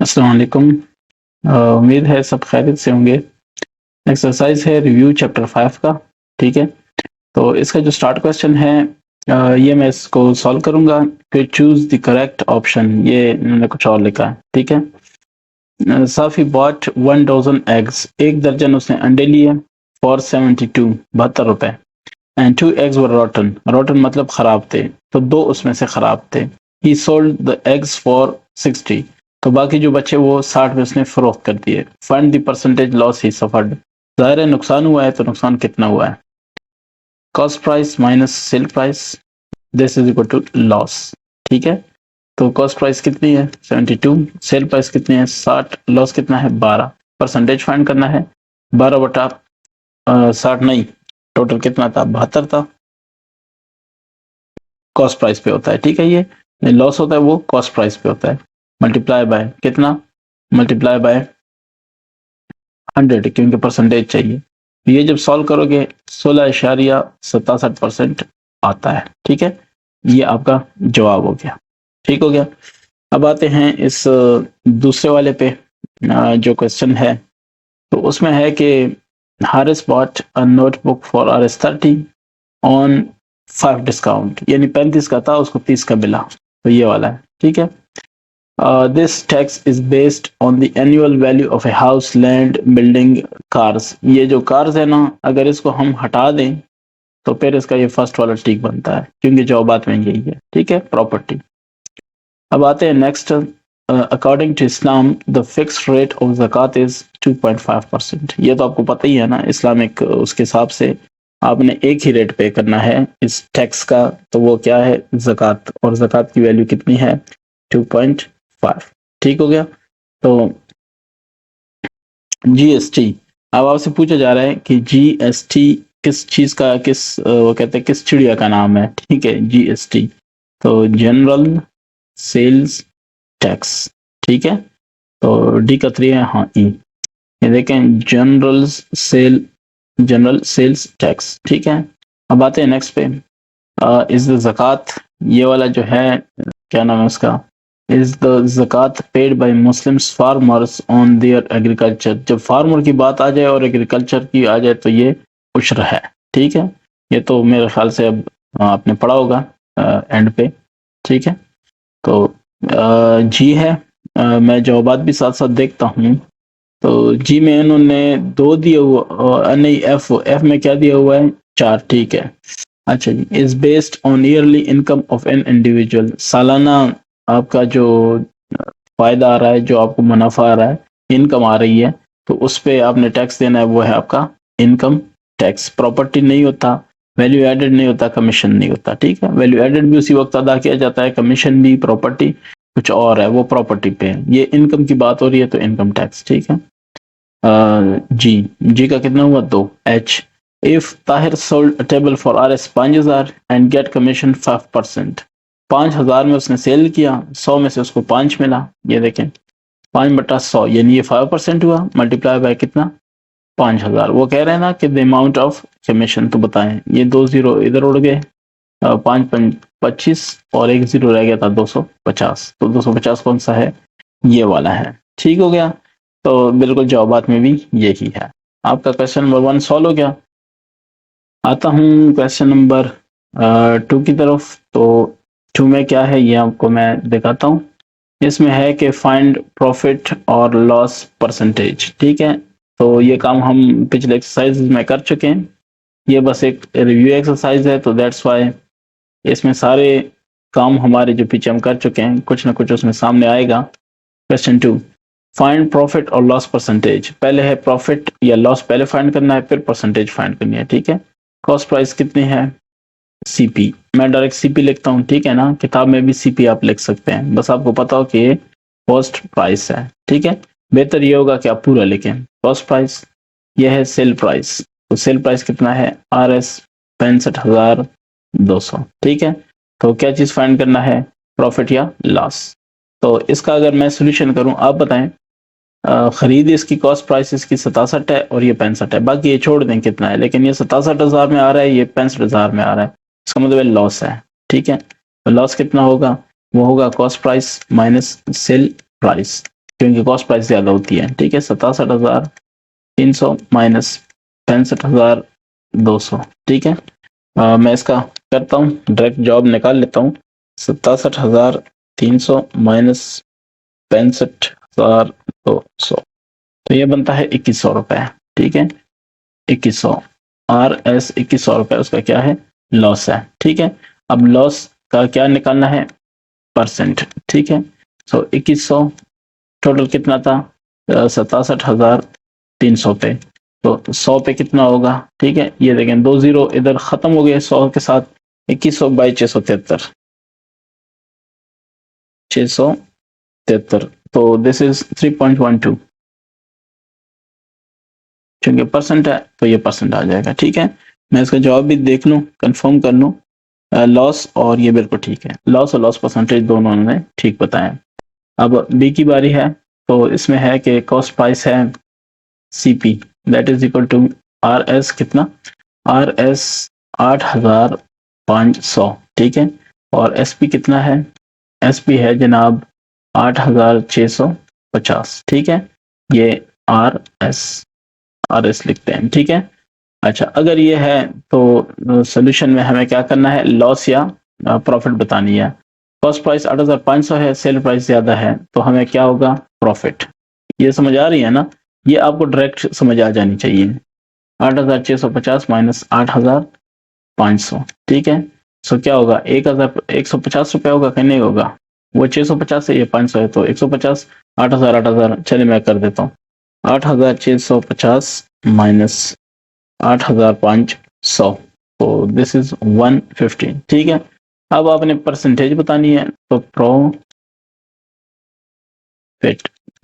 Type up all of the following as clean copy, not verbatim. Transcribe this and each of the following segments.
अस्सलाम वालेकुम। उम्मीद है सब खैरियत से होंगे। एक्सरसाइज है रिव्यू चैप्टर 5 का। ठीक है, तो इसका जो स्टार्ट क्वेश्चन है ये मैं इसको सॉल्व करूंगा। फिर चूज द करेक्ट ऑप्शन, ये इन्होंने कुछ और लिखा है। ठीक है, साफी बॉट 1 डजन एग्स, 1 दर्जन उसने अंडे लिए फॉर 72, 72 रुपए। एंड 2 eggs वर रॉटन, रॉटन मतलब खराब थे, तो 2 उसमें से खराब थे। ही सोल्ड द एग्स फॉर 60, तो बाकी जो बचे वो 60 में उसने फरोख्त कर दिए। Find the percentage loss he suffered, ज़ाहिर है नुकसान हुआ है, तो नुकसान कितना हुआ है। Cost price minus sale price, this is equal to loss. ठीक है, तो कॉस्ट प्राइस कितनी है 72, सेल प्राइस कितनी है 60, लॉस कितना है 12। परसेंटेज फाइंड करना है 12/60 नहीं, टोटल कितना था 72 था, कॉस्ट प्राइस पे होता है। ठीक है, ये लॉस होता है वो कॉस्ट प्राइस पे होता है। मल्टीप्लाई बाय कितना, मल्टीप्लाई बाय 100, क्योंकि परसेंटेज चाहिए। ये जब सॉल्व करोगे 16.67% आता है। ठीक है, ये आपका जवाब हो गया। ठीक हो गया। अब आते हैं इस दूसरे वाले पे। जो क्वेश्चन है तो उसमें है कि Haris bought a notebook for RS30 on 5 discount, यानी 35 का था, उसको 30 का मिला, तो ये वाला है। ठीक है, this tax is based on the annual value of a house, land, building, cars. ये जो कार्स है ना, अगर इसको हम हटा दें तो फिर इसका ये फर्स्ट वाला टिक बनता है, क्योंकि जवाबात में यही है। ठीक है, प्रॉपर्टी। अब आते हैं next. According to Islam the fixed rate of ज़कात इज 2.5%। ये तो आपको पता ही है ना, इस्लामिक उसके हिसाब से आपने एक ही रेट पे करना है इस टैक्स का, तो वो क्या है ज़कात, और ज़कात की वैल्यू कितनी है 2.5। ठीक हो गया। तो जीएसटी, अब आपसे पूछा जा रहा है कि जीएसटी किस चीज का, वो कहते हैं किस चिड़िया का नाम है। ठीक है, जीएसटी तो जनरल सेल्स टैक्स। ठीक है, तो डी का 3 है, हाँ ई। ये देखें जनरल सेल्स टैक्स। ठीक है, अब आते हैं नेक्स्ट पे। इज द ज़कात, ये वाला जो है क्या नाम है उसका, इज द ज़कात paid by Muslims farmers on their agriculture. जब फार्मर की बात आ जाए और एग्रीकल्चर की आ जाए तो ये उश्र है। ठीक है, ये तो मेरे ख्याल से अब आपने पढ़ा होगा एंड पे। ठीक है, तो जी है। मैं जवाबात भी साथ साथ देखता हूँ। तो जी में इन्होंने 2 दिए हुआ, नहीं एफ में क्या दिया हुआ है 4। ठीक है, अच्छा जी। Is based on yearly income of an individual, सालाना आपका जो फायदा आ रहा है, जो आपको मुनाफा आ रहा है, इनकम आ रही है, तो उस पे आपने टैक्स देना है, वो है आपका इनकम टैक्स। प्रॉपर्टी नहीं होता, वैल्यू एडेड नहीं होता, कमीशन नहीं होता। ठीक है, वैल्यू एडेड भी उसी वक्त अदा किया जाता है, कमीशन भी। प्रॉपर्टी कुछ और है, वो प्रॉपर्टी पे है। ये इनकम की बात हो रही है तो इनकम टैक्स। ठीक है, जी, जी का कितना हुआ 2। H, if Tahir sold table for RS 5000 and get commission 5%, 5000 में उसने सेल किया, 100 में से उसको 5 मिला। ये देखें 5/100, यानी ये 5% हुआ, मल्टीप्लाई बाय कितना 5000। वो कह रहे हैं ना कि द अमाउंट ऑफ कमीशन, तो बताएं। ये 2 जीरो इधर उड़ गए, 5 25 और 1 जीरो रह गया था 250, तो 250 कौन सा है, ये वाला है। ठीक हो गया, तो बिल्कुल जवाबात में भी यही है। आपका क्वेश्चन नंबर 1 सॉल्व हो गया। आता हूँ क्वेश्चन नंबर 2 की तरफ। तो 2 में क्या है ये आपको मैं दिखाता हूँ। इसमें है कि फाइंड प्रॉफिट और लॉस परसेंटेज। ठीक है, तो ये काम हम पिछले एक्सरसाइज में कर चुके हैं, ये बस एक रिव्यू एक्सरसाइज है, तो दैट्स वाई इसमें सारे काम हमारे जो पीछे हम कर चुके हैं, कुछ ना कुछ उसमें सामने आएगा। क्वेश्चन 2, फाइंड प्रॉफिट और लॉस परसेंटेज। पहले है प्रॉफिट या लॉस पहले फाइंड करना है, फिर परसेंटेज फाइंड करनी है। ठीक है, कॉस्ट प्राइस कितनी है CP, मैं डायरेक्ट CP लिखता हूँ। ठीक है ना, किताब में भी CP आप लिख सकते हैं, बस आपको पता हो कि ये कॉस्ट प्राइस है। ठीक है, बेहतर ये होगा कि आप पूरा लिखें। कॉस्ट प्राइस ये है सेल प्राइस, तो सेल प्राइस कितना है RS 65,200। ठीक है, तो क्या चीज फाइंड करना है, प्रॉफिट या लॉस। तो इसका अगर मैं सोल्यूशन करूं, आप बताएं। खरीद इसकी कॉस्ट प्राइस इसकी 67 है और ये 65 है, बाकी ये छोड़ दें कितना है, लेकिन ये 67,000 में आ रहा है, ये 65,000 में आ रहा है, इसका मतलब लॉस है। ठीक है, तो लॉस कितना होगा, वो होगा cost price minus sale price. क्योंकि कॉस्ट प्राइस ज्यादा होती है। ठीक है, 67,300 माइनस 65,200। ठीक है, मैं इसका करता हूँ, डायरेक्ट जॉब निकाल लेता हूँ। 67,300 माइनस 65,200, तो ये बनता है 2100 रुपए। ठीक है, 2100 RS 2100 रुपए उसका क्या है, लॉस है। ठीक है, अब लॉस का क्या निकालना है, परसेंट। ठीक है, सो 2100 टोटल कितना था, 67,300 पे, तो 100 पे कितना होगा। ठीक है, ये देखें 2 जीरो इधर खत्म हो गए 100 के साथ, 2100 बाई 673, 673, तो दिस इज 3.12, क्योंकि परसेंट है तो ये परसेंट आ जाएगा। ठीक है, मैं इसका जवाब भी देख लूँ, कंफर्म कर लूँ। लॉस और ये बिल्कुल ठीक है, लॉस और लॉस परसेंटेज दोनों उन्होंने ठीक बताया। अब बी की बारी है, तो इसमें है कि कॉस्ट प्राइस है CP that is equal to RS कितना, RS 8,500। ठीक है, और SP कितना है, SP है जनाब 8,650। ठीक है, ये RS लिखते हैं। ठीक है, अच्छा अगर ये है तो सोल्यूशन में हमें क्या करना है, लॉस या प्रॉफिट बतानी है। कॉस्ट प्राइस 8,500 है, सेल प्राइस ज्यादा है, तो हमें क्या होगा, प्रॉफिट। ये समझ आ रही है ना, ये आपको डायरेक्ट समझ आ जानी चाहिए। 8,650 माइनस 8,500। ठीक है, सो क्या होगा, 1,150 रुपये होगा कि नहीं होगा, वो 650 है, ये 500 है, तो 150, 8,000, चलिए मैं कर देता हूँ। 8,650 माइनस 8,500, तो दिस इज 150। ठीक है, अब आपने परसेंटेज बतानी है, तो प्रॉफिट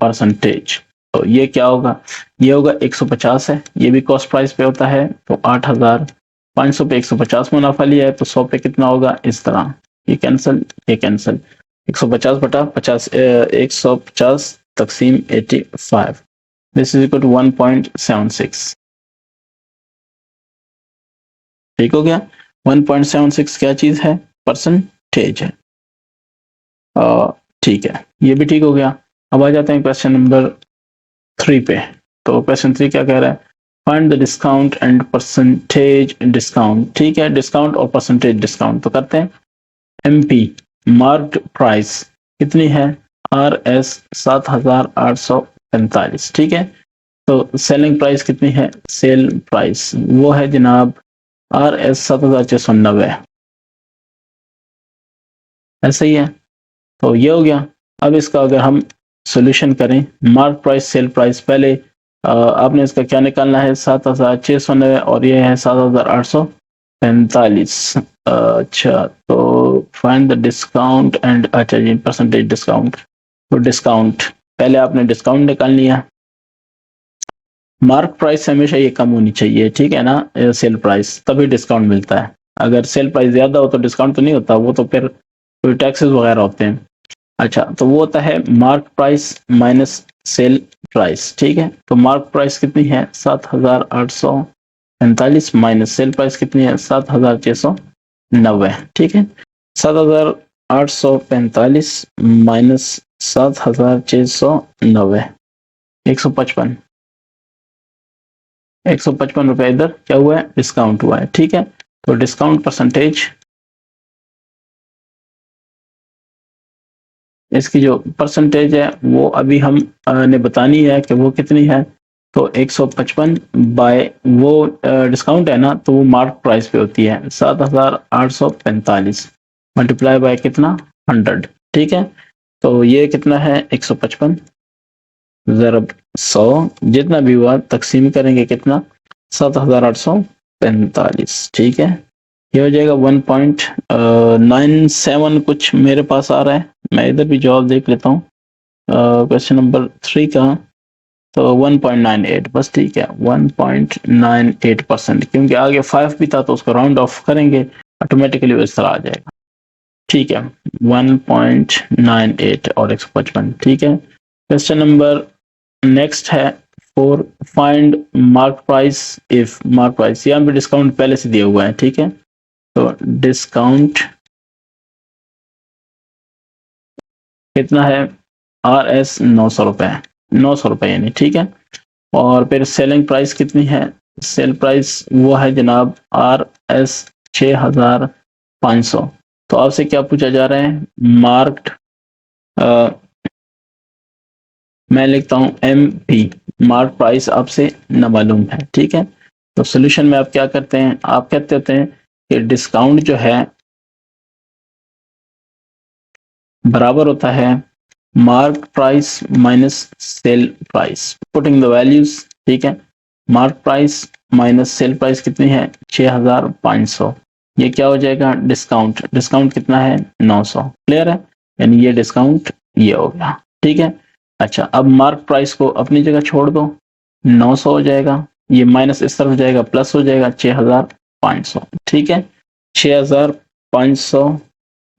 परसेंटेज, तो ये क्या होगा, ये होगा 150 है, ये भी कॉस्ट प्राइस पे होता है, तो 8,500 पे 150 मुनाफा लिया है, तो 100 पे कितना होगा, इस तरह, ये कैंसिल, ये कैंसिल, 150 बटा 50, 150 तकसीम 85, दिस इज इक्वल टू 1.76। ठीक हो गया, 1.76 क्या चीज है, परसेंटेज है। ठीक है, ये भी ठीक हो गया। अब आ जाते हैं क्वेश्चन नंबर 3 पे। तो क्वेश्चन 3 क्या कह रहा है, find the discount and percentage discount. ठीक है, डिस्काउंट और परसेंटेज डिस्काउंट तो करते हैं। MP मार्क्ड प्राइस कितनी है, RS 7,845। ठीक है, तो सेलिंग प्राइस कितनी है, सेल प्राइस वो है जनाब RS 7,690, ऐसा ही है, तो ये हो गया। अब इसका अगर हम सॉल्यूशन करें, मार्क प्राइस सेल प्राइस, पहले आपने इसका क्या निकालना है, 7,690 और ये है 7,845। अच्छा, तो फाइंड द डिस्काउंट एंड, अच्छा जी परसेंटेज डिस्काउंट, तो डिस्काउंट पहले आपने डिस्काउंट निकालनी है। मार्क प्राइस हमेशा ये कम होनी चाहिए, ठीक है ना, सेल प्राइस, तभी डिस्काउंट मिलता है। अगर सेल प्राइस ज्यादा हो तो डिस्काउंट तो नहीं होता, वो तो फिर कोई टैक्सेस वगैरह होते हैं। अच्छा, तो वो होता है mark price minus sale price. ठीक है, तो मार्क प्राइस कितनी है, 7,845 माइनस सेल प्राइस कितनी है, 7,690। ठीक है, 7,845 माइनस 7,690, 155, 155 रुपए इधर क्या हुआ है, डिस्काउंट हुआ है। ठीक है, तो डिस्काउंट परसेंटेज, इसकी जो परसेंटेज है वो अभी हम ने बतानी है कि वो कितनी है। तो 155 बाय वो डिस्काउंट है ना, तो वो मार्क प्राइस पे होती है 7,845 मल्टीप्लाई बाय कितना, 100। ठीक है, तो ये कितना है, 155 ज़रब 100, जितना भी हुआ तकसीम करेंगे कितना, 7,845। ठीक है, ये हो जाएगा 1.97 कुछ मेरे पास आ रहा है। मैं इधर भी जवाब देख लेता हूँ क्वेश्चन नंबर 3 का, तो 1.98 बस, ठीक है 1.98%, क्योंकि आगे 5 भी था तो उसको राउंड ऑफ करेंगे, ऑटोमेटिकली वो इस तरह आ जाएगा। ठीक है, 1.98 और 155। ठीक है, क्वेश्चन नंबर नेक्स्ट है 4, find mark price if mark price, यहाँ पे डिस्काउंट पहले से दिया हुआ है। ठीक है, तो डिस्काउंट कितना है, RS 900 रुपए, 900 रुपए यानी, ठीक है। और फिर सेलिंग प्राइस कितनी है? सेल प्राइस वो है जनाब RS 6500। तो आपसे क्या पूछा जा रहा है? मार्क्ड, मैं लिखता हूं MP, मार्क प्राइस आपसे न मालूम है, ठीक है। तो सोल्यूशन में आप क्या करते हैं? आप कहते होते हैं कि डिस्काउंट जो है बराबर होता है mark price minus sale price, putting the values, ठीक है। Mark price minus sale price कितनी है? 6500। ये क्या हो जाएगा? डिस्काउंट, डिस्काउंट कितना है? 900। क्लियर है? यानी ये डिस्काउंट ये हो गया, ठीक है। अच्छा, अब मार्क प्राइस को अपनी जगह छोड़ दो, 900 हो जाएगा, ये माइनस इस तरफ जाएगा, प्लस हो जाएगा 6500, ठीक है। 6500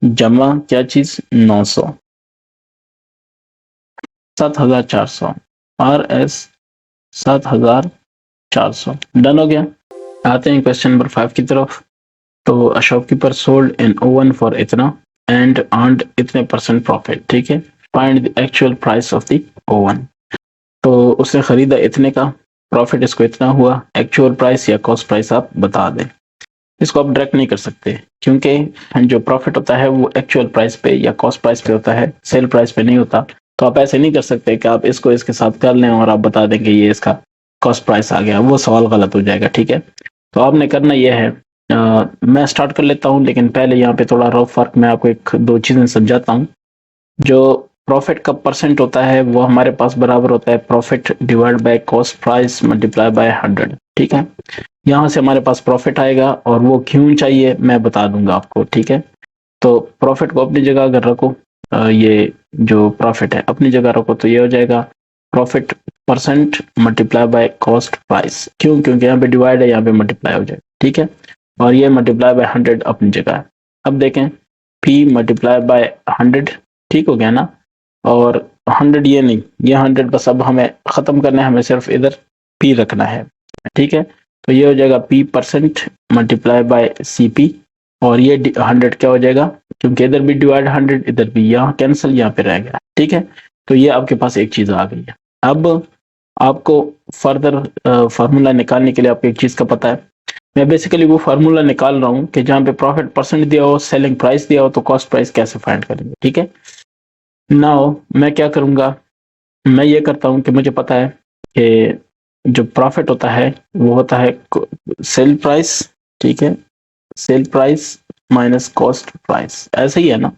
जमा क्या चीज? 900, 7400, RS 7400। डन हो गया। आते हैं क्वेश्चन नंबर 5 की तरफ। तो a shopkeeper sold N oven for इतना एंड अर्नड इतने परसेंट प्रॉफिट, ठीक है। Find the actual price of the oven. तो उसने खरीदा इतने का, प्रॉफिट इसको इतना हुआ, एक्चुअल प्राइस या कॉस्ट प्राइस आप बता दें। इसको आप डायरेक्ट नहीं कर सकते, क्योंकि जो प्रॉफिट होता है वो एक्चुअल प्राइस पे या कॉस्ट प्राइस पे होता है, सेल प्राइस पे नहीं होता। तो आप ऐसे नहीं कर सकते कि आप इसको इसके साथ कर लें और आप बता दें कि ये इसका कॉस्ट प्राइस आ गया, वो सवाल गलत हो जाएगा, ठीक है। तो आपने करना यह है, मैं स्टार्ट कर लेता हूँ, लेकिन पहले यहाँ पे थोड़ा रफ फर्क मैं आपको एक दो चीजें समझाता हूँ। जो प्रॉफिट का परसेंट होता है वो हमारे पास बराबर होता है profit divide by cost price multiply by 100, ठीक है। यहाँ से हमारे पास प्रॉफिट आएगा और वो क्यों चाहिए मैं बता दूंगा आपको, ठीक है। तो प्रॉफिट को अपनी जगह अगर रखो, ये जो प्रॉफिट है अपनी जगह रखो, तो ये हो जाएगा profit percent multiply by cost price. क्यों? क्योंकि यहाँ पे डिवाइड है, यहाँ पे मल्टीप्लाई हो जाएगा, ठीक है। और ये मल्टीप्लाई बाय 100 अपनी जगह है। अब देखें, P मल्टीप्लाई बाय 100, ठीक हो गया ना। और 100 ये नहीं, ये 100 बस अब हमें खत्म करना है, हमें सिर्फ इधर P रखना है, ठीक है। तो ये हो जाएगा P percent multiply by CP, और ये 100 क्या हो जाएगा, क्योंकि इधर भी डिवाइड 100, इधर भी, यहाँ कैंसिल, यहाँ पे रह गया, ठीक है। तो ये आपके पास एक चीज आ गई है। अब आपको फर्दर फार्मूला निकालने के लिए आपको एक चीज का पता है, मैं बेसिकली वो फार्मूला निकाल रहा हूँ कि जहाँ पे प्रॉफिट परसेंट दिया हो, सेलिंग प्राइस दिया हो, तो कॉस्ट प्राइस कैसे फाइंड करेंगे, ठीक है। नाउ मैं क्या करूंगा, मैं ये करता हूँ कि मुझे पता है कि जो प्रॉफिट होता है वो होता है सेल प्राइस, ठीक है। Sale price minus cost price, ऐसे ही है ना।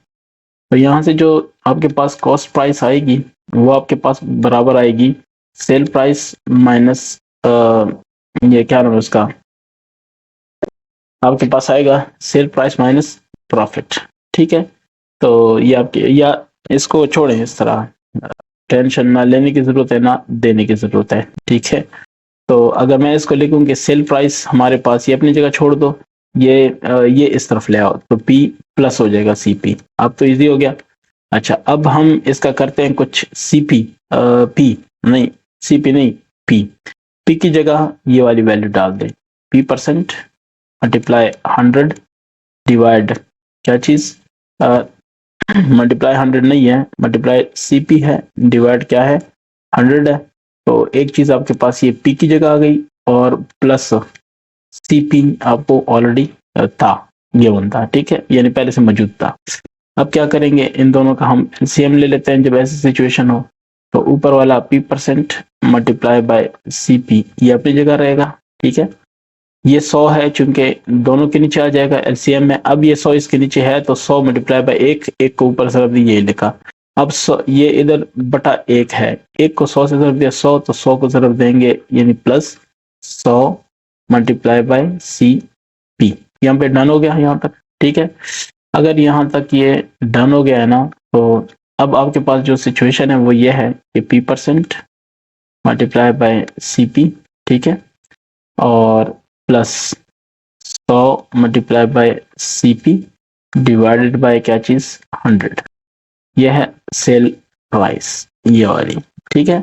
तो यहाँ से जो आपके पास कॉस्ट प्राइस आएगी वो आपके पास बराबर आएगी सेल प्राइस माइनस ये क्या नाम है उसका, आपके पास आएगा सेल प्राइस माइनस प्रॉफिट, ठीक है। तो ये आपके, या इसको छोड़ें इस तरह, टेंशन ना लेने की जरूरत है ना देने की जरूरत है, ठीक है। तो अगर मैं इसको लिखूं कि सेल प्राइस हमारे पास, ये अपनी जगह छोड़ दो, ये इस तरफ ले आओ, तो P प्लस हो जाएगा CP। अब तो इजी हो गया। अच्छा, अब हम इसका करते हैं कुछ CP, P नहीं, CP नहीं, P की जगह ये वाली वैल्यू डाल दें, P परसेंट मल्टीप्लाई 100 डिवाइड क्या चीज, मल्टीप्लाई 100 नहीं है, मल्टीप्लाई CP है, डिवाइड क्या है, 100 है। तो एक चीज आपके पास ये P की जगह आ गई, और प्लस CP आपको ऑलरेडी था, ये बनता है, ठीक है, यानी पहले से मौजूद था। अब क्या करेंगे, इन दोनों का हम LCM ले लेते हैं जब ऐसी सिचुएशन हो। तो ऊपर वाला P percent multiply by CP ये अपनी जगह रहेगा, ठीक है। ये 100 है, चूंकि दोनों के नीचे आ जाएगा LCM में। अब ये 100 इसके नीचे है, तो 100 मल्टीप्लाई बाय एक को ऊपर से रख दी, ये लिखा। अब 100 ये इधर बटा 1 है, एक को 100 से ज़रब दिया 100, तो 100 को ज़रब देंगे यानी प्लस 100 मल्टीप्लाई बाय CP। यहाँ पे डन हो गया यहाँ तक, ठीक है। अगर यहाँ तक ये डन हो गया है ना, तो अब आपके पास जो सिचुएशन है वो ये है कि P percent multiply by CP, ठीक है, और plus 100 multiply bye CP divided by क्या चीज, 100। यह है सेल प्राइस, ये वाली, ठीक है।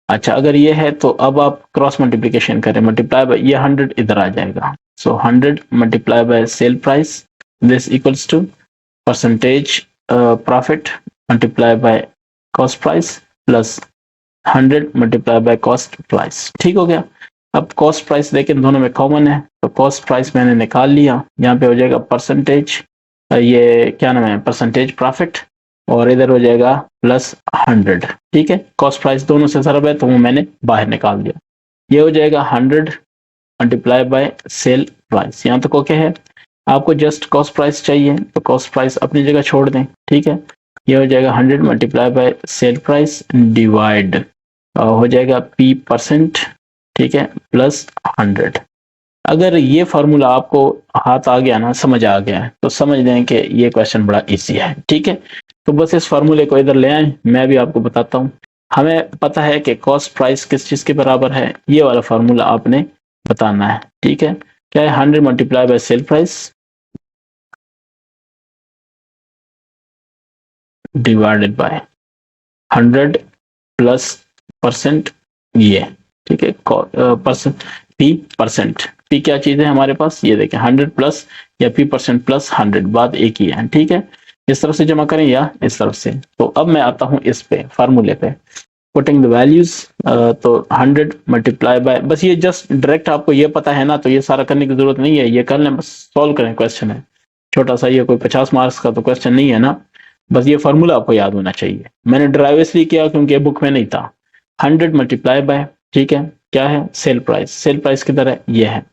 अच्छा, अगर ये है तो अब आप क्रॉस मल्टीप्लिकेशन करें, मल्टीप्लाई बाय ये 100 इधर आ जाएगा, so 100 multiply by sale price, this equals to percentage profit multiply by cost price plus 100 multiply by cost price. ठीक हो गया। अब कॉस्ट प्राइस देखें दोनों में कॉमन है, तो कॉस्ट प्राइस मैंने निकाल लिया। यहाँ पे हो जाएगा परसेंटेज, ये क्या नाम है, परसेंटेज प्रॉफिट, और इधर हो जाएगा प्लस 100। ठीक है, कॉस्ट प्राइस दोनों से सरब है तो वो मैंने बाहर निकाल दिया। ये हो जाएगा 100 मल्टीप्लाई बाय सेल प्राइस। यहाँ तक ओके है। आपको जस्ट कॉस्ट प्राइस चाहिए तो कॉस्ट प्राइस अपनी जगह छोड़ दें। ठीक है, ये हो जाएगा 100 multiply by sale price divide हो जाएगा P परसेंट, ठीक है, प्लस 100। अगर ये फार्मूला आपको हाथ आ गया ना, समझ आ गया है, तो समझ लें कि ये क्वेश्चन बड़ा इजी है। ठीक है, तो बस इस फार्मूले को इधर ले आए, मैं भी आपको बताता हूँ। हमें पता है कि कॉस्ट प्राइस किस चीज के बराबर है, ये वाला फार्मूला आपने बताना है। ठीक है, क्या है, 100 multiply by sale price divided by 100 plus percent, ये ठीक है, परसेंट P परसेंट। P क्या चीज है हमारे पास, ये देखें 100 प्लस या P परसेंट प्लस 100, बात एक ही है। ठीक है, इस तरफ से जमा करें या इस तरफ से। तो अब मैं आता हूं इस पे फार्मूले पे, पुटिंग द वैल्यूज। तो 100 मल्टीप्लाई बाय, बस ये जस्ट डायरेक्ट आपको ये पता है ना, तो ये सारा करने की जरूरत नहीं है, ये कर लें, बस सॉल्व करें, क्वेश्चन है छोटा सा, ये कोई 50 मार्क्स का तो क्वेश्चन नहीं है ना, बस ये फार्मूला आपको याद होना चाहिए। मैंने ड्राइव इसलिए किया क्योंकि बुक में नहीं था। 100 मल्टीप्लाई बाय, ठीक है, क्या है, सेल प्राइस। सेल प्राइस किधर है, ये है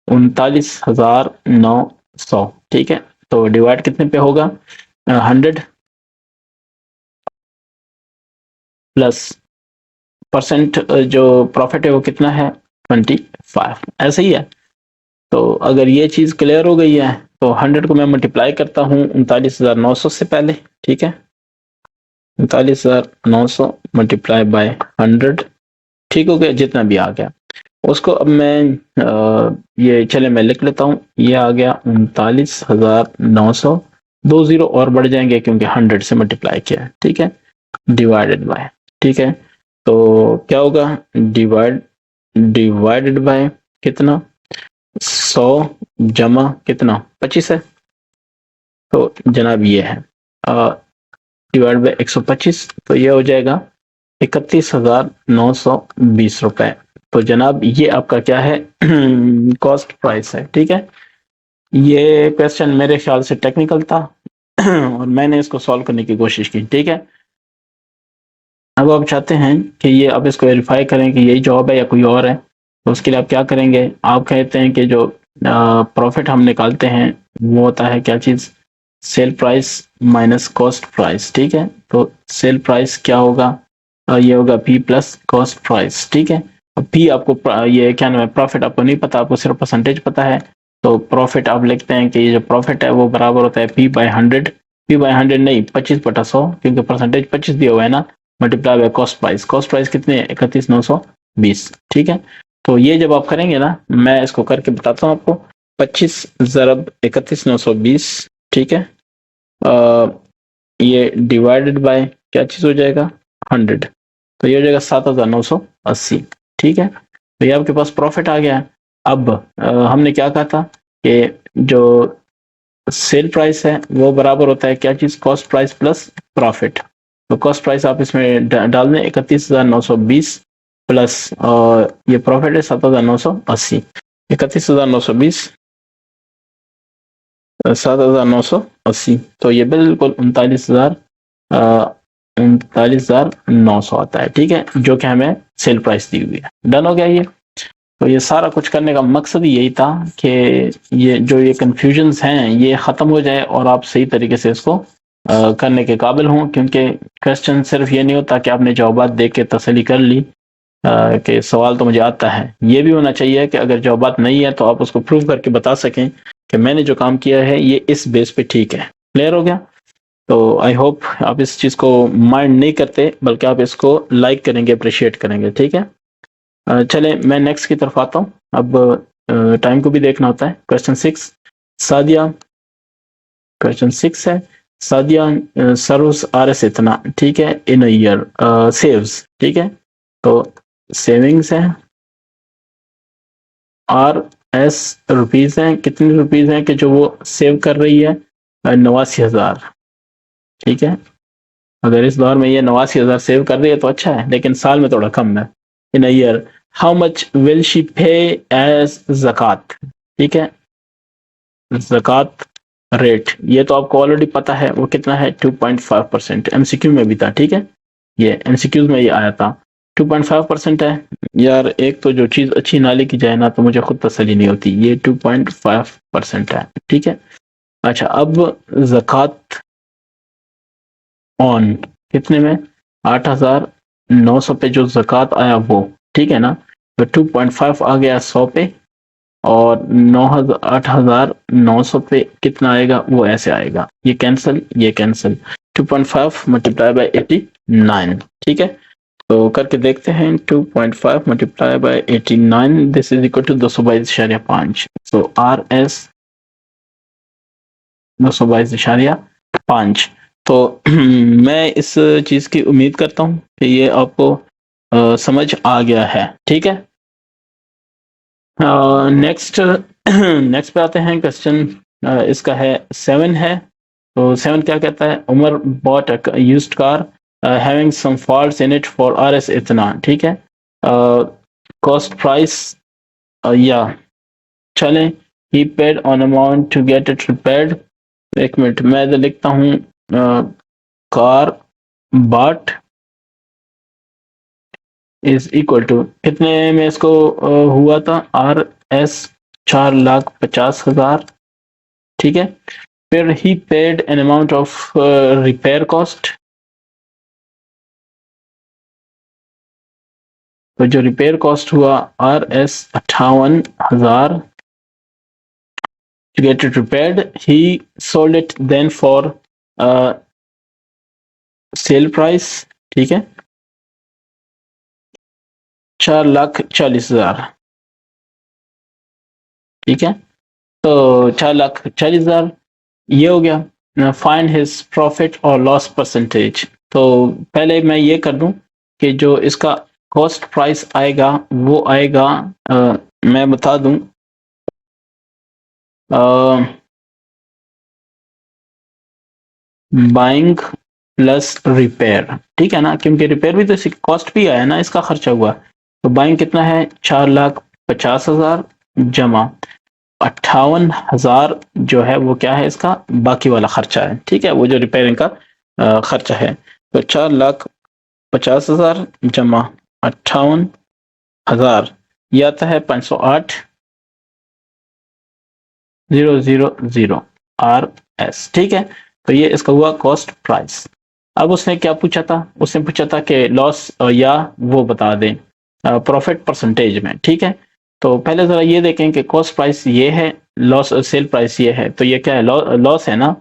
39,900। ठीक है, तो डिवाइड कितने पे होगा, 100 प्लस परसेंट, जो प्रॉफिट है वो कितना है, 25, ऐसे ही है। तो अगर ये चीज क्लियर हो गई है तो 100 को मैं मल्टीप्लाई करता हूँ 39,900 से पहले। ठीक है, 39,900 मल्टीप्लाई बाय 100, ठीक हो गया, जितना भी आ गया उसको अब मैं ये चले मैं लिख लेता हूँ, ये आ गया 39,900, 2 जीरो और बढ़ जाएंगे क्योंकि 100 से मल्टीप्लाई किया है। ठीक है, डिवाइडेड बाय, ठीक है, तो क्या होगा, डिवाइडेड बाय कितना, 100 जमा कितना, 25 है, तो जनाब ये है डिवाइड बाय 125, तो ये हो जाएगा 31,920 रुपए। तो जनाब ये आपका क्या है, कॉस्ट प्राइस है। ठीक है, ये क्वेश्चन मेरे ख्याल से टेक्निकल था और मैंने इसको सॉल्व करने की कोशिश की। ठीक है, अब आप चाहते हैं कि ये आप इसको वेरीफाई करें कि यही जवाब है या कोई और है, तो उसके लिए आप क्या करेंगे, आप कहते हैं कि जो प्रॉफिट हम निकालते हैं वो होता है क्या चीज, sale price minus cost price. ठीक है, तो सेल प्राइस क्या होगा, ये होगा P प्लस कॉस्ट प्राइस। ठीक है, P आपको ये क्या नाम है, प्रॉफिट आपको नहीं पता, आपको सिर्फ परसेंटेज पता है, तो प्रॉफिट आप लिखते हैं कि ये जो प्रॉफिट है वो बराबर होता है P बाय 100, P बाय 100 नहीं, 25/100, क्योंकि परसेंटेज 25 दिया हुआ है ना, multiply by cost price. Cost price कितनी है, 31,920। ठीक है, तो ये जब आप करेंगे ना, मैं इसको करके बताता हूँ आपको, 25 ज़रब 31,920, ठीक है, ये डिवाइडेड बाय क्या चीज हो जाएगा, 100, तो ये हो जाएगा 7,980। ठीक है, तो ये आपके पास प्रॉफिट आ गया है। अब हमने क्या कहा था कि जो सेल प्राइस है वो बराबर होता है क्या चीज, कॉस्ट प्राइस प्लस प्रॉफिट। तो कॉस्ट प्राइस आप इसमें डाल दें 31,920 प्लस ये प्रॉफिट है 7,980, 31,920 7,980, तो ये बिल्कुल 39,900 आता है। ठीक है, जो कि हमें सेल प्राइस दी हुई है। डन हो गया ये। तो ये सारा कुछ करने का मकसद यही था कि ये कंफ्यूजन्स हैं ये ख़त्म हो जाए और आप सही तरीके से इसको करने के काबिल हों, क्योंकि क्वेश्चन सिर्फ ये नहीं होता कि आपने जवाबात देख के तसली कर ली कि सवाल तो मुझे आता है। ये भी होना चाहिए कि अगर जवाबात नहीं है तो आप उसको प्रूव करके बता सकें कि मैंने जो काम किया है ये इस बेस पे ठीक है। क्लियर हो गया? तो आई होप आप इस चीज़ को माइंड नहीं करते, बल्कि आप इसको लाइक करेंगे, अप्रिशिएट करेंगे। ठीक है, चले मैं नेक्स्ट की तरफ आता हूँ। अब टाइम को भी देखना होता है। क्वेश्चन 6, सादिया, क्वेश्चन 6 है, सादिया सर्व्स RS इतना, ठीक है, इन अ ईयर, सेव्स, ठीक है, तो सेविंग्स है RS रुपीज है, कितनी रुपीज है कि जो वो सेव कर रही है, 89,000। ठीक है, अगर इस दौर में ये 89,000 सेव कर रही है तो अच्छा है, लेकिन साल में थोड़ा कम है। In a year how much will she pay as ज़कात, ठीक है। ज़कात रेट ये तो आपको ऑलरेडी पता है, वो कितना है 2.5%। एमसीक्यू में भी था, ठीक है, ये एमसीक्यूज में ये आया था 2.5% है। यार एक तो जो चीज अच्छी ना लिखी जाए ना तो मुझे खुद तसल्ली नहीं होती। ये 2.5% है, ठीक है। अच्छा, अब ज़कात ऑन कितने में, 8,900 पे जो ज़कात आया वो, ठीक है ना। तो 2.5 आ गया 100 पे, और 8,900 पे कितना आएगा वो ऐसे आएगा, ये कैंसिल, ये कैंसिल, 2.5 मल्टीप्लाई बाय 89, ठीक है। तो करके देखते हैं, 2.5 multiply by 89, this is equal to 222.5। So R S 222.5। तो मैं इस चीज की उम्मीद करता हूँ कि ये आपको समझ आ गया है, ठीक है। नेक्स्ट नेक्स्ट पे आते हैं क्वेश्चन। इसका है 7 है। तो 7 क्या कहता है, Umar bought a used car having some faults in it for RS इतना, ठीक है। कॉस्ट प्राइस या चलें, he paid on amount to get it repaired. एक मिनट, मैं इधर लिखता हूँ कार बाट इज इक्वल टू कितने में इसको हुआ था, आर एस 4,50,000, ठीक है। फिर he paid an amount of repair cost. तो जो रिपेयर कॉस्ट हुआ R S 58,000 to get it repaired. He sold it then for sale price, ठीक है, 4,40,000, ठीक है। तो 4,40,000 ये हो गया। फाइंड हिज प्रॉफिट और लॉस परसेंटेज। तो पहले मैं ये कर दूं कि जो इसका कॉस्ट प्राइस आएगा वो आएगा, मैं बता दूं, बाइंग प्लस रिपेयर, ठीक है ना, क्योंकि रिपेयर भी तो कॉस्ट भी आया ना, इसका खर्चा हुआ। तो बाइंग कितना है, 4,50,000 जमा 58,000 जो है वो क्या है, इसका बाकी वाला खर्चा है, ठीक है, वो जो रिपेयरिंग का खर्चा है। तो 4,50,000 जमा 58,000 ये आता है 508,000 आर एस, ठीक है। तो ये इसका हुआ कॉस्ट प्राइस। अब उसने क्या पूछा था, उसने पूछा था कि लॉस या वो बता दें प्रॉफिट परसेंटेज में, ठीक है। तो पहले जरा ये देखें कि कॉस्ट प्राइस ये है, लॉस सेल प्राइस ये है, तो ये क्या है, लॉस है ना।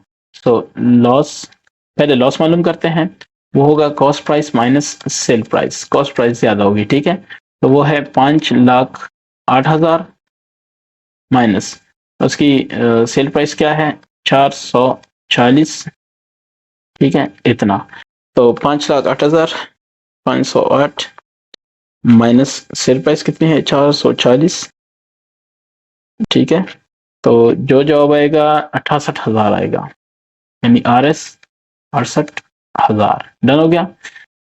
तो लॉस, पहले लॉस मालूम करते हैं, वो होगा cost price minus sale price. Cost price ज्यादा होगी, ठीक है। तो वो है 5,08,000 माइनस उसकी सेल प्राइस क्या है, 440, ठीक है, इतना। तो 5,08,000, 508 माइनस सेल प्राइस कितनी है, 440, ठीक है। तो जो जवाब आएगा 68,000 आएगा, यानी आर एस 68,000। डन हो गया।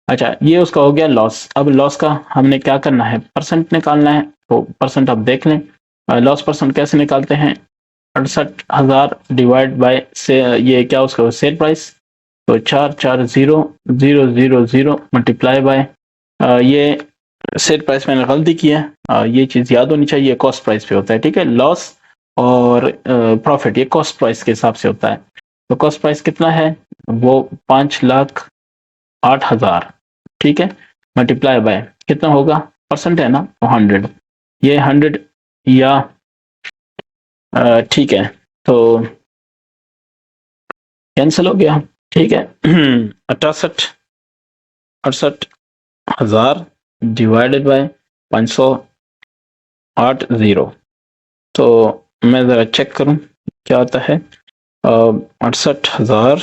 अच्छा, ये उसका हो गया लॉस। अब लॉस का हमने क्या करना है, परसेंट निकालना है। तो परसेंट आप देख लें, लॉस परसेंट कैसे निकालते हैं, 68,000 डिवाइड बाय से ये क्या उसका सेल प्राइस। तो 440,000 मल्टीप्लाई बाय ये सेल प्राइस मैंने गलती की है, ये चीज याद होनी चाहिए, कॉस्ट प्राइस पे होता है, ठीक है। लॉस और प्रॉफिट ये कॉस्ट प्राइस के हिसाब से होता है। तो कॉस्ट प्राइस कितना है, वो 5,08,000, ठीक है, मल्टीप्लाई बाय कितना होगा, परसेंट है ना, तो 100, ये 100 या ठीक है, तो कैंसिल हो गया, ठीक है। 68,000 डिवाइडेड बाय 580। तो मैं ज़रा चेक करूं क्या आता है, 68,000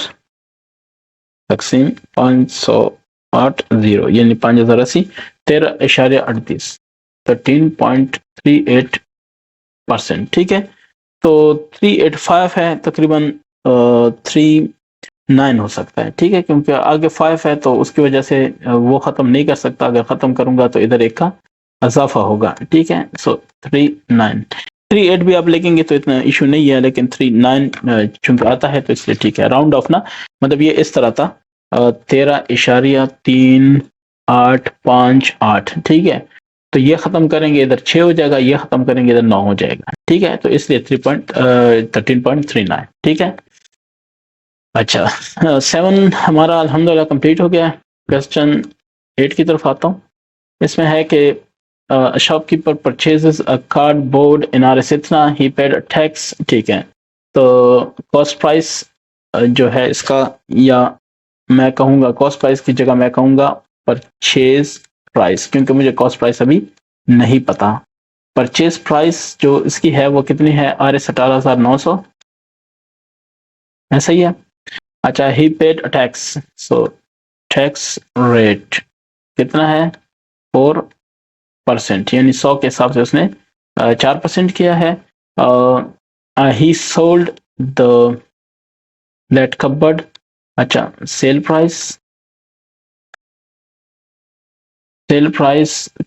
तकसीम 580 यानी 5,080, 13.38, 13.38%, ठीक है। तो 385 है तकरीबन, 3 9 हो सकता है, ठीक है, क्योंकि आगे 5 है तो उसकी वजह से वो ख़त्म नहीं कर सकता। अगर ख़त्म करूँगा तो इधर 1 का इज़ाफ़ा होगा, ठीक है। सो 3 9 3 8 भी आप लिखेंगे तो इतना इश्यू नहीं है, लेकिन 3 9 चूँकि आता है तो इसलिए ठीक है। राउंड ऑफ ना, मतलब ये इस तरह था 13.385 ठीक है। तो ये ख़त्म करेंगे इधर 6 हो जाएगा, ये ख़त्म करेंगे इधर 9 हो जाएगा, ठीक है। तो इसलिए 13.39 ठीक है। अच्छा 7 हमारा अल्हम्दुलिल्लाह कंप्लीट हो गया है। क्वेश्चन 8 की तरफ आता हूँ। इसमें है कि shopkeeper purchases a cardboard in RS इतना, ही पेड टैक्स, ठीक है। तो कॉस्ट प्राइस जो है इसका, या मैं कहूँगा कॉस्ट प्राइस की जगह मैं कहूँगा परचेज प्राइस, क्योंकि मुझे कॉस्ट प्राइस अभी नहीं पता। परचेज प्राइस जो इसकी है वो कितनी है, आरएस 18,900 ऐसा ही है। अच्छा he paid tax, so tax rate कितना है 4%, यानी 100 के हिसाब से उसने 4% किया है। He sold the late cupboard, अच्छा सेल प्राइस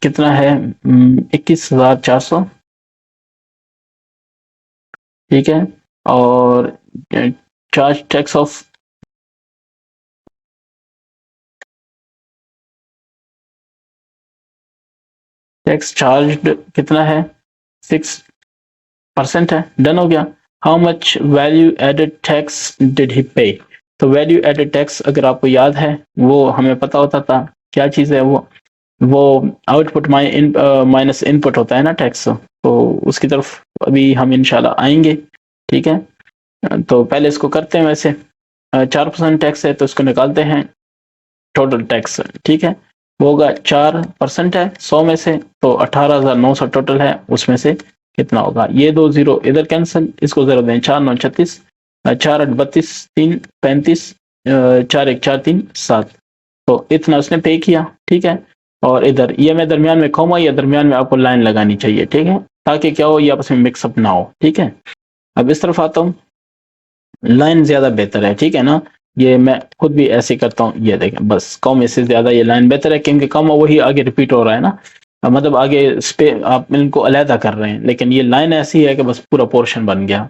कितना है 21,400 ठीक है। और charge tax of tax charge कितना है 6% है, डन हो गया। How much value added tax did he pay, तो वैल्यू एडेड टैक्स अगर आपको याद है वो हमें पता होता था क्या चीज़ है वो आउटपुट माइनस इनपुट होता है ना टैक्स, तो उसकी तरफ अभी हम इंशाल्लाह आएंगे, ठीक है। तो पहले इसको करते हैं। वैसे 4% टैक्स है तो इसको निकालते हैं टोटल टैक्स, ठीक है। वो होगा 4% है 100 में से, तो 18,900 टोटल है, उसमें से कितना होगा, ये 2 जीरो इधर कैंसिल, इसको जरा दें 4 9 36 4 8 32 3 35 4 1 4 3 7, तो इतना उसने पे किया, ठीक है। और इधर ये मैं दरमियान में कॉमा या दरमियान में आपको लाइन लगानी चाहिए, ठीक है, ताकि क्या हो ये आपस में मिक्सअप ना हो, ठीक है। अब इस तरफ आता हूँ, लाइन ज्यादा बेहतर है, ठीक है ना। ये मैं खुद भी ऐसे करता हूँ, ये देखें बस कॉमा से ज्यादा ये लाइन बेहतर है, क्योंकि कॉमा वही आगे रिपीट हो रहा है ना, मतलब आगे आप इनको अलहदा कर रहे हैं, लेकिन ये लाइन ऐसी है कि बस पूरा पोर्शन बन गया,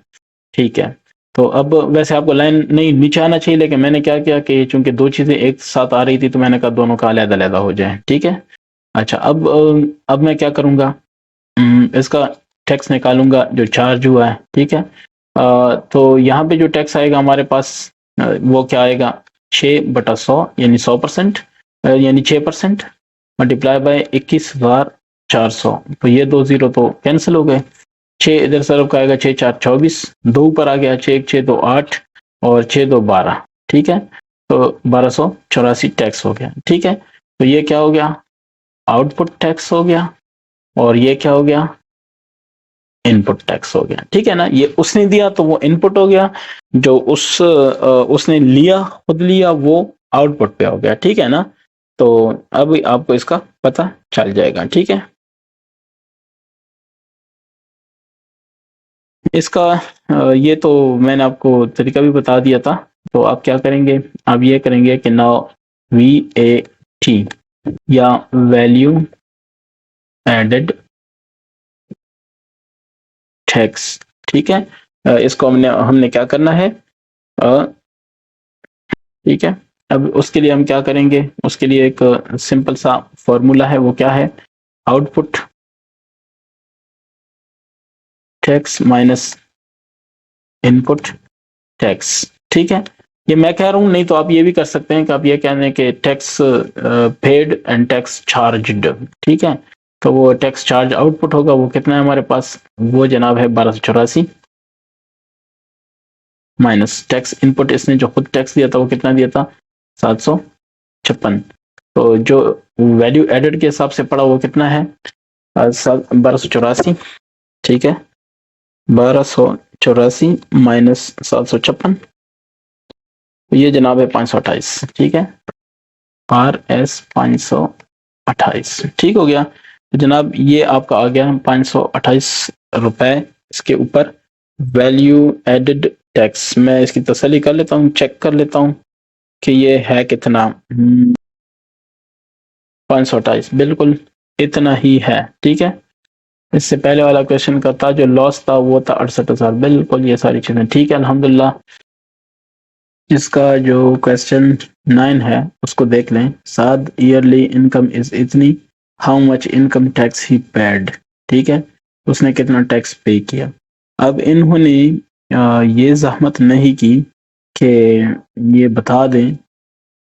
ठीक है। तो अब वैसे आपको लाइन नहीं नीचे आना चाहिए, लेकिन मैंने क्या किया कि चूंकि दो चीजें एक साथ आ रही थी तो मैंने कहा दोनों का अलहदा अलहदा हो जाए, ठीक है। अच्छा अब मैं क्या करूंगा, इसका टैक्स निकालूंगा जो चार्ज हुआ है, ठीक है। तो यहाँ पे जो टैक्स आएगा हमारे पास वो क्या आएगा 6/100 यानी 100%, यानी 6% मल्टीप्लाई बाय 21,400, तो ये 2 जीरो तो कैंसिल हो गए। 6 इधर सरफ का आएगा 6 4 24, 2 ऊपर आ गया 6 1 6 2 8 और 6 2 12, ठीक है। तो 1284 टैक्स हो गया, ठीक है। तो ये क्या हो गया, आउटपुट टैक्स हो गया, और ये क्या हो गया, इनपुट टैक्स हो गया, ठीक है ना। ये उसने दिया तो वो इनपुट हो गया, जो उसने लिया खुद लिया वो आउटपुट पे हो गया, ठीक है ना। तो अब आपको इसका पता चल जाएगा, ठीक है। इसका ये तो मैंने आपको तरीका भी बता दिया था। तो आप क्या करेंगे, आप ये करेंगे कि नाउ VAT या वैल्यू एडेड टैक्स, ठीक है। इसको हमने क्या करना है, ठीक है। अब उसके लिए हम क्या करेंगे, उसके लिए एक सिंपल सा फॉर्मूला है, वो क्या है, output tax minus input tax, ठीक है। ये मैं कह रहा हूँ, नहीं तो आप ये भी कर सकते हैं कि आप ये कह दें कि tax paid and tax charged, ठीक है। तो वो टैक्स चार्ज आउटपुट होगा, वो कितना है हमारे पास, वो जनाब है 1284 माइनस टैक्स इनपुट, इसने जो खुद टैक्स दिया था वो कितना दिया था 756, तो जो वैल्यू एडेड के हिसाब से पड़ा वो कितना है 1284, ठीक है। 1284 माइनस 756, ये जनाब है 528, ठीक है। RS 528, ठीक हो गया। तो जनाब ये आपका आ गया 528 रुपए, इसके ऊपर वैल्यू एडेड टैक्स। मैं इसकी तसल्ली कर लेता हूँ, चेक कर लेता हूँ कि ये है कितना 528, बिल्कुल इतना ही है। ठीक है, इससे पहले वाला क्वेश्चन का था जो लॉस था वो था 68,000, बिल्कुल ये सारी चीजें ठीक है अल्हम्दुलिल्लाह। इसका जो क्वेश्चन 9 है उसको देख लें। साद ईयरली इनकम इज इतनी, how much income tax he paid. ठीक है, उसने कितना टैक्स पे किया। अब इन्होंने ये जहमत नहीं की कि ये बता दें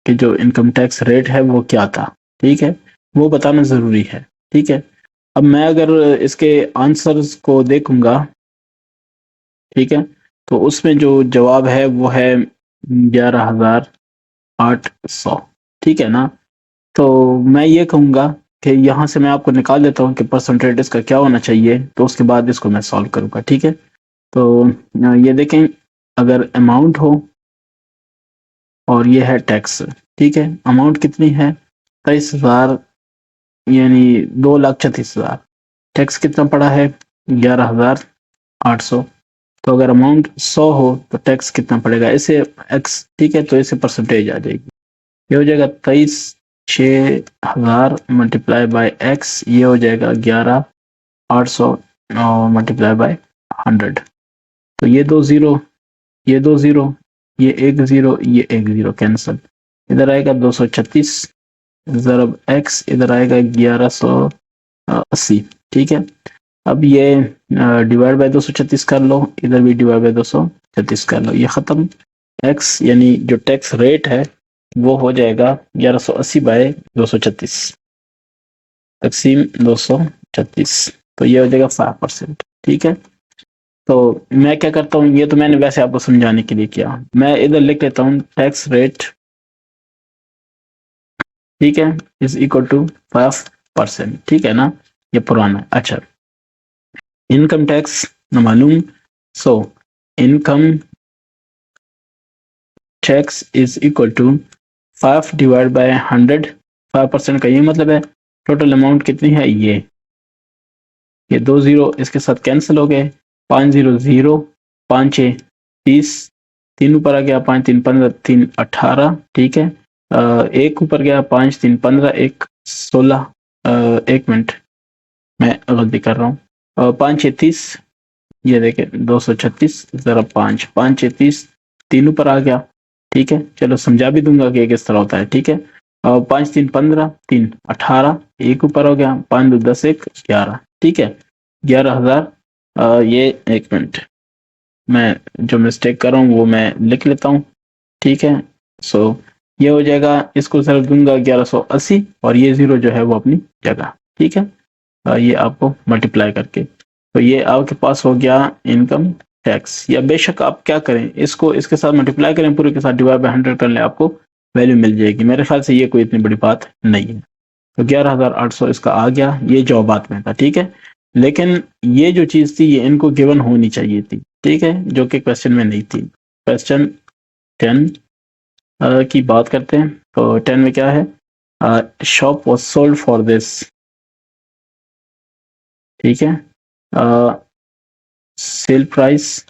कि जो इनकम टैक्स रेट है वो क्या था। ठीक है, वो बताना ज़रूरी है। ठीक है, अब मैं अगर इसके आंसर्स को देखूंगा, ठीक है, तो उसमें जो जवाब है वो है 11,800। ठीक है ना, तो मैं ये कहूँगा कि यहाँ से मैं आपको निकाल देता हूँ कि परसेंटेज इसका क्या होना चाहिए, तो उसके बाद इसको मैं सॉल्व करूँगा। ठीक है, तो ये देखें, अगर अमाउंट हो और ये है टैक्स। ठीक है, अमाउंट कितनी है 23,000 यानी 2,36,000। टैक्स कितना पड़ा है 11,800। तो अगर अमाउंट 100 हो तो टैक्स कितना पड़ेगा, इसे एक्स, ठीक है, तो इसे परसेंटेज आ जाएगी। ये हो जाएगा 23,6,000 मल्टीप्लाई बाय एक्स, ये हो जाएगा 11,800 मल्टीप्लाई बाय 100। तो ये 2 जीरो, ये 2 जीरो, ये 1 जीरो, ये 1 जीरो कैंसिल, इधर आएगा 236 ज़रब एक्स, इधर आएगा 1180। ठीक है, अब ये डिवाइड बाय 236 कर लो, इधर भी डिवाइड बाय 236 कर लो, ये खत्म। एक्स यानी जो टैक्स रेट है वो हो जाएगा 1180 बाय 236 तकसीम 236, तो ये हो जाएगा 5%। ठीक है, तो मैं क्या करता हूँ, ये तो मैंने वैसे आपको समझाने के लिए किया, मैं इधर लिख लेता हूँ टैक्स रेट, ठीक है, इज इक्वल टू 5%। ठीक है ना, ये पुराना है। अच्छा, इनकम टैक्स ना मालूम, so income tax is equal to 5 divide by 100। 5% का ये मतलब है टोटल अमाउंट कितनी है, ये 2 जीरो इसके साथ कैंसिल हो गए, 5 जीरो जीरो, 5 6 30, 3 ऊपर आ गया, 5 3 15, 3 18। ठीक है, एक ऊपर गया, 5 3 15, 1 16, 1 मिनट मैं गलती कर रहा हूँ, 5 6 30, ये देखें 236 ज़रा 5 5 6 30, 3 ऊपर आ गया। ठीक है, चलो समझा भी दूंगा कि किस तरह होता है। ठीक है, 5 3 15, 3 18, 1 ऊपर हो गया, 5 2 10, 1 11। ठीक है, 11,000। ये 1 मिनट मैं जो मिस्टेक कर रहा हूँ वो मैं लिख लेता हूँ। ठीक है, सो ये हो जाएगा, इसको सिर्फ दूंगा 1180 और ये जीरो जो है वो अपनी जगह। ठीक है, ये आपको मल्टीप्लाई करके, तो ये आपके पास हो गया इनकम टैक्स। या बेशक आप क्या करें, इसको इसके साथ मल्टीप्लाई करें, पूरे के साथ डिवाइड बाय 100 कर लें, आपको वैल्यू मिल जाएगी। मेरे ख्याल से ये कोई इतनी बड़ी बात नहीं है। तो 11,800 इसका आ गया, ये जवाबात में था। ठीक है, लेकिन ये जो चीज़ थी ये इनको गिवन होनी चाहिए थी। ठीक है, जो कि क्वेश्चन में नहीं थी। क्वेश्चन 10 की बात करते हैं, तो 10 में क्या है, shop was sold for this. ठीक है, सेल प्राइस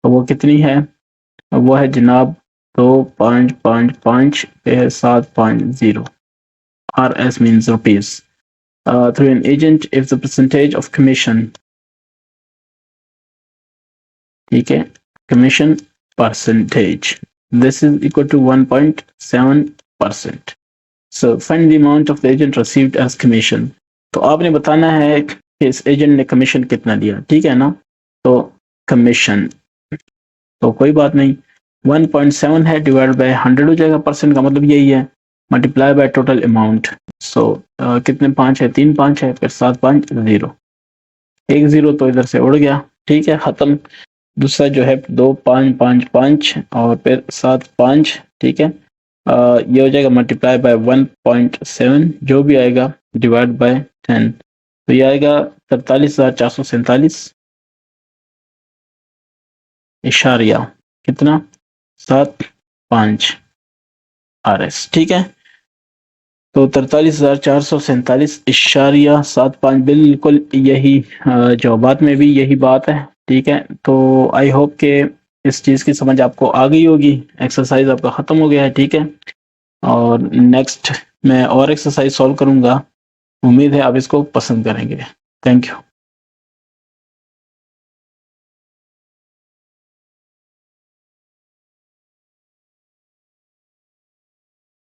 वो कितनी है, वो है जनाब 2,555,750। RS means rupees. Through an agent if the percentage of commission, ठीक है, commission percentage, this is equal to 1.7%. So find the amount of the agent received as commission. तो आपने बताना है कि इस एजेंट ने कमीशन कितना दिया। ठीक है ना, तो कमीशन तो कोई बात नहीं, 1.7 है डिवाइड बाय 100 हो जाएगा, परसेंट का मतलब यही है, मल्टीप्लाई बाय टोटल अमाउंट। सो कितने 5 है, 3 5 है, फिर 7 5 0, 1 0 तो इधर से उड़ गया। ठीक है, खत्म। दूसरा जो है 2 5 5 5 और फिर 7 5। ठीक है, ये हो जाएगा मल्टीप्लाई बाय 1.7 जो भी आएगा डिवाइड बाय 10, तो ये आएगा 43,447 इशारिया कितना 75 RS। ठीक है, तो 43,447.75 बिल्कुल यही जवाबात में भी यही बात है। ठीक है, तो आई होप के इस चीज़ की समझ आपको आ गई होगी। एक्सरसाइज आपका ख़त्म हो गया है, ठीक है। और नेक्स्ट मैं और एक्सरसाइज सॉल्व करूँगा। उम्मीद है आप इसको पसंद करेंगे। Thank you.